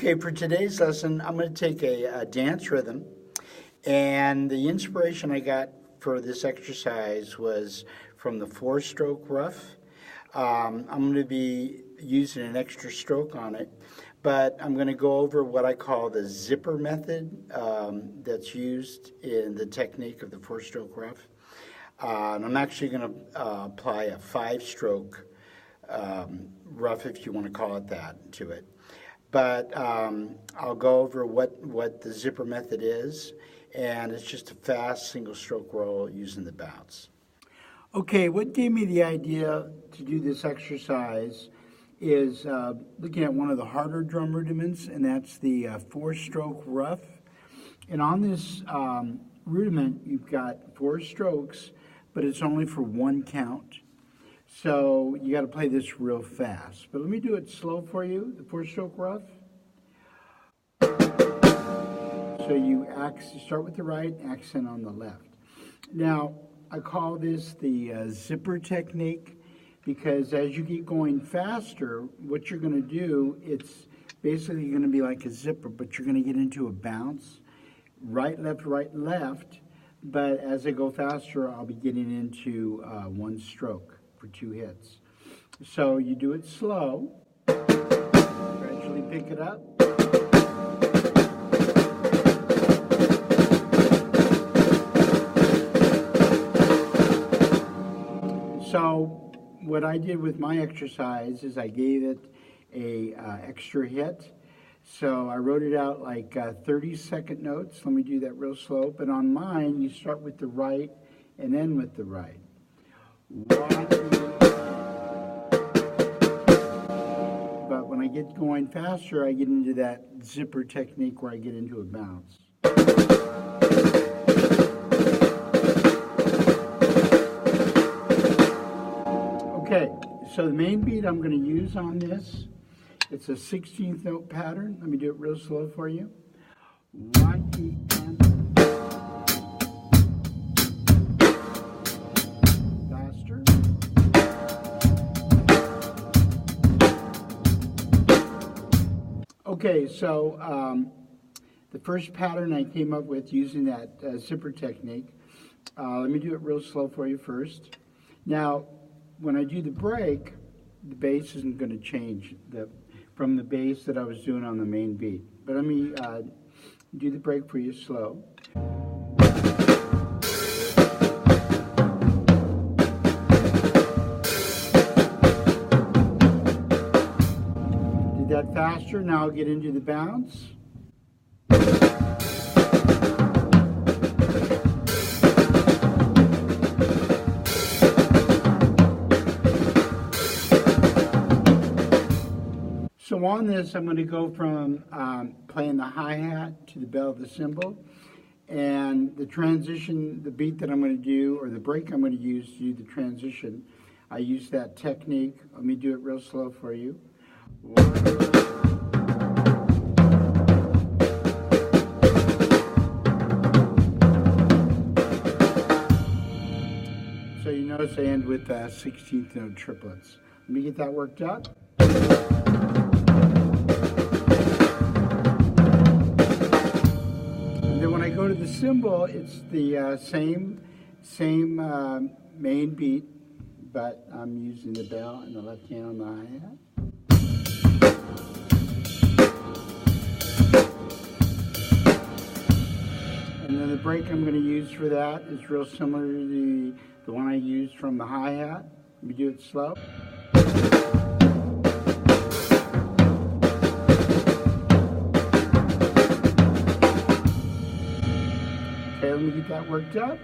Okay, for today's lesson, I'm going to take a dance rhythm, and the inspiration I got for this exercise was from the four-stroke rough. I'm going to be using an extra stroke on it, but I'm going to go over what I call the zipper method that's used in the technique of the four-stroke rough. And I'm actually going to apply a five-stroke rough, if you want to call it that, to it. But I'll go over what the zipper method is, and it's just a fast single-stroke roll using the bounce. Okay, what gave me the idea to do this exercise is looking at one of the harder drum rudiments, and that's the four-stroke rough. And on this rudiment, you've got four strokes, but it's only for one count. So you got to play this real fast. But let me do it slow for you, the four-stroke rough. So you start with the right, accent on the left. Now, I call this the zipper technique because as you keep going faster, what you're going to do, it's basically going to be like a zipper, but you're going to get into a bounce, right, left. But as I go faster, I'll be getting into one stroke for two hits. So you do it slow, gradually pick it up. So what I did with my exercise is I gave it a extra hit. So I wrote it out like 30-second notes. Let me do that real slow. But on mine, you start with the right and end with the right. 1, 2. But when I get going faster, I get into that zipper technique where I get into a bounce. Okay, so the main beat I'm going to use on this, it's a 16th note pattern. Let me do it real slow for you. 1, 2, and faster. Okay, so the first pattern I came up with using that zipper technique, let me do it real slow for you first. Now, when I do the break, the bass isn't going to change from the bass that I was doing on the main beat. But let me do the break for you slow. Do that faster. Now I'll get into the bounce. So on this, I'm going to go from playing the hi-hat to the bell of the cymbal. And the transition, the beat that I'm going to do, or the break I'm going to use to do the transition, I use that technique. Let me do it real slow for you. 1. So you notice I end with 16th note triplets. Let me get that worked out. Go to the cymbal, it's the same main beat, but I'm using the bell and the left hand on the hi-hat. And then the break I'm going to use for that is real similar to the one I used from the hi-hat. Let me do it slow. Let me get that worked up.